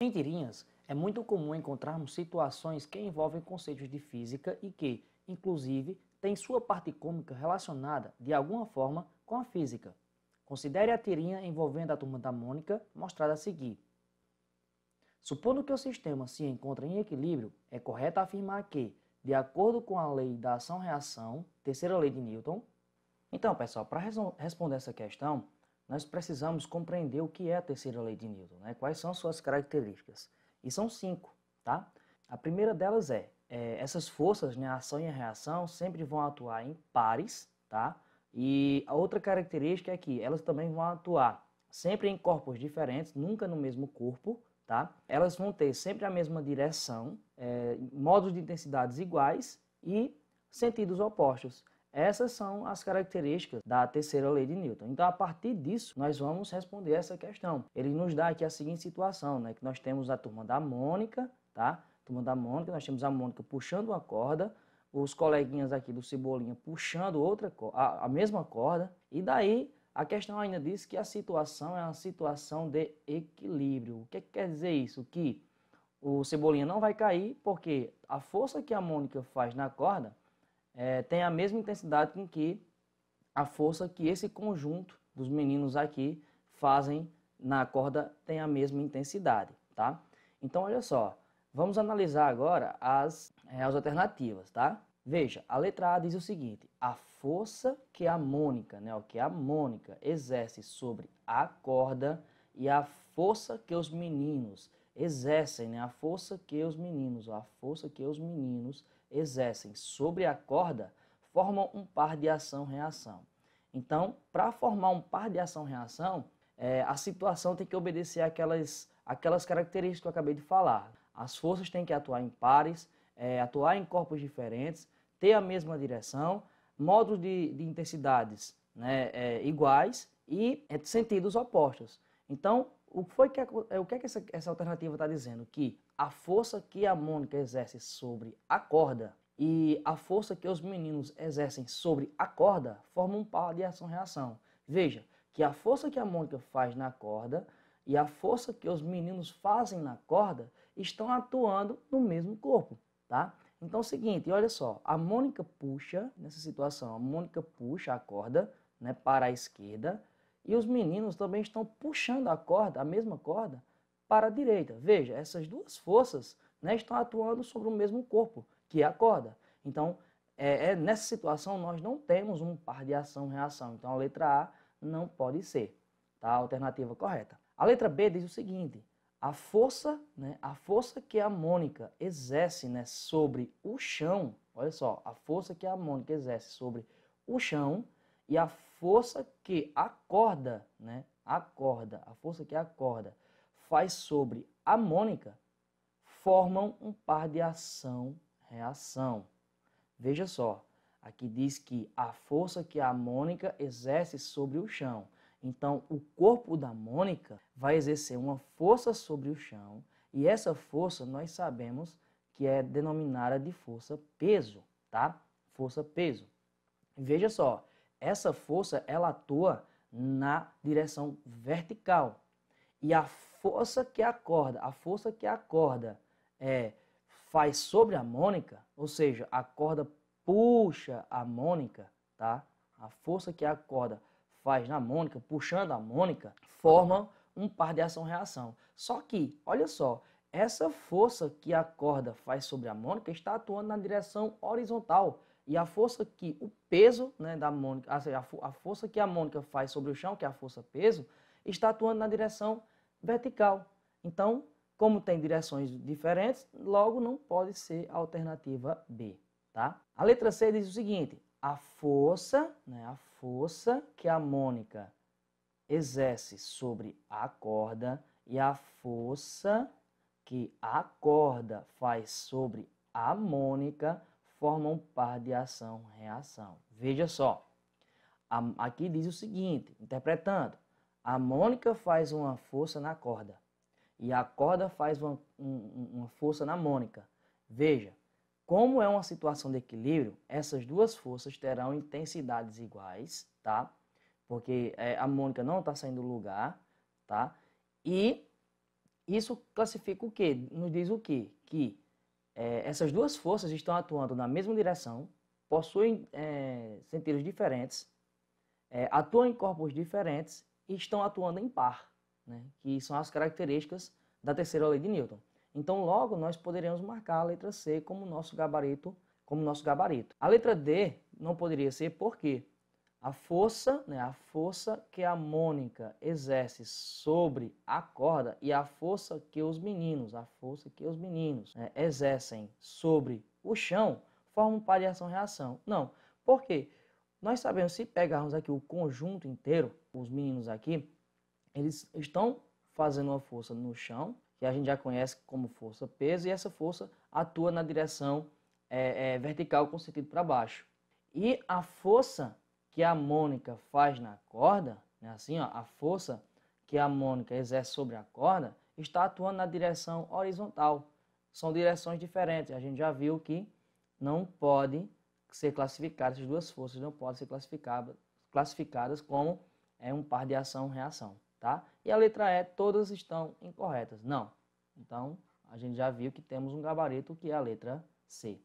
Em tirinhas, é muito comum encontrarmos situações que envolvem conceitos de física e que, inclusive, têm sua parte cômica relacionada, de alguma forma, com a física. Considere a tirinha envolvendo a Turma da Mônica, mostrada a seguir. Supondo que o sistema se encontra em equilíbrio, é correto afirmar que, de acordo com a lei da ação-reação, terceira lei de Newton. Então, pessoal, para responder essa questão, nós precisamos compreender o que é a terceira lei de Newton, né? Quais são suas características. E são 5, tá? A primeira delas essas forças, né, a ação e a reação, sempre vão atuar em pares, tá? E a outra característica é que elas também vão atuar sempre em corpos diferentes, nunca no mesmo corpo, tá? Elas vão ter sempre a mesma direção, modos de intensidades iguais e sentidos opostos. Essas são as características da terceira lei de Newton. Então, a partir disso, nós vamos responder essa questão. Ele nos dá aqui a seguinte situação, né? Que nós temos a turma da Mônica, tá? Turma da Mônica, nós temos a Mônica puxando uma corda, os coleguinhas aqui do Cebolinha puxando a mesma corda, e daí a questão ainda diz que a situação é uma situação de equilíbrio. O que quer dizer isso? Que o Cebolinha não vai cair porque a força que a Mônica faz na corda tem a mesma intensidade com que a força que esse conjunto dos meninos aqui fazem na corda tem a mesma intensidade, tá? Então, olha só, vamos analisar agora as alternativas, tá? Veja, a letra A diz o seguinte: a força que a Mônica, né, o que a Mônica exerce sobre a corda e a força que os meninos exercem, né, a força que os meninos exercem sobre a corda formam um par de ação-reação. Então, para formar um par de ação-reação, a situação tem que obedecer aquelas características que eu acabei de falar. As forças têm que atuar em pares, atuar em corpos diferentes, ter a mesma direção, modos de intensidades, né, iguais e sentidos opostos. Então, o que é que essa alternativa está dizendo? Que a força que a Mônica exerce sobre a corda e a força que os meninos exercem sobre a corda formam um par de ação-reação. Veja que a força que a Mônica faz na corda e a força que os meninos fazem na corda estão atuando no mesmo corpo, tá? Então é o seguinte, olha só, a Mônica puxa, nessa situação, a Mônica puxa a corda, né, para a esquerda, e os meninos também estão puxando a corda, a mesma corda, para a direita. Veja, essas duas forças, né, estão atuando sobre o mesmo corpo, que é a corda. Então, nessa situação, nós não temos um par de ação-reação. Então, a letra A não pode ser, tá? A alternativa correta. A letra B diz o seguinte: a força, né, a força que a Mônica exerce, né, sobre o chão, olha só, a força que a Mônica exerce sobre o chão e a força que a corda, né, a força que a corda faz sobre a Mônica, formam um par de ação-reação. Veja só, aqui diz que a força que a Mônica exerce sobre o chão. Então, o corpo da Mônica vai exercer uma força sobre o chão e essa força nós sabemos que é denominada de força-peso, tá? Força-peso. Veja só, essa força ela atua na direção vertical e a força que a corda faz sobre a Mônica, ou seja, a corda puxa a Mônica, tá? A força que a corda faz na Mônica, puxando a Mônica, forma um par de ação-reação. Só que, olha só, essa força que a corda faz sobre a Mônica está atuando na direção horizontal. E a força que o peso, né, da Mônica, ou seja, a força que a Mônica faz sobre o chão, que é a força-peso, está atuando na direção vertical. Então, como tem direções diferentes, logo não pode ser a alternativa B, tá? A letra C diz o seguinte: a força, né, a força que a Mônica exerce sobre a corda e a força que a corda faz sobre a Mônica formam um par de ação-reação. Veja só, aqui diz o seguinte, interpretando: a Mônica faz uma força na corda e a corda faz uma força na Mônica. Veja, como é uma situação de equilíbrio, essas duas forças terão intensidades iguais, tá? Porque a Mônica não está saindo do lugar, tá? E Isso classifica o quê? Nos diz o quê? Que essas duas forças estão atuando na mesma direção, possuem sentidos diferentes, atuam em corpos diferentes e estão atuando em par, né? Que são as características da terceira lei de Newton. Então, logo, nós poderíamos marcar a letra C como nosso gabarito. A letra D não poderia ser porque a força, né, a força que a mônica exerce sobre a corda e a força que os meninos, exercem sobre o chão, formam um par de ação-reação. Não, por quê? Nós sabemos, se pegarmos aqui o conjunto inteiro, os meninos aqui, eles estão fazendo uma força no chão, que a gente já conhece como força-peso, e essa força atua na direção vertical com sentido para baixo. E a força que a mônica faz na corda, né, assim, ó, a força que a mônica exerce sobre a corda, está atuando na direção horizontal. São direções diferentes. A gente já viu que não pode ser classificadas, essas duas forças não podem ser classificadas como um par de ação-reação, tá? E a letra E, todas estão incorretas. Não. Então, a gente já viu que temos um gabarito que é a letra C.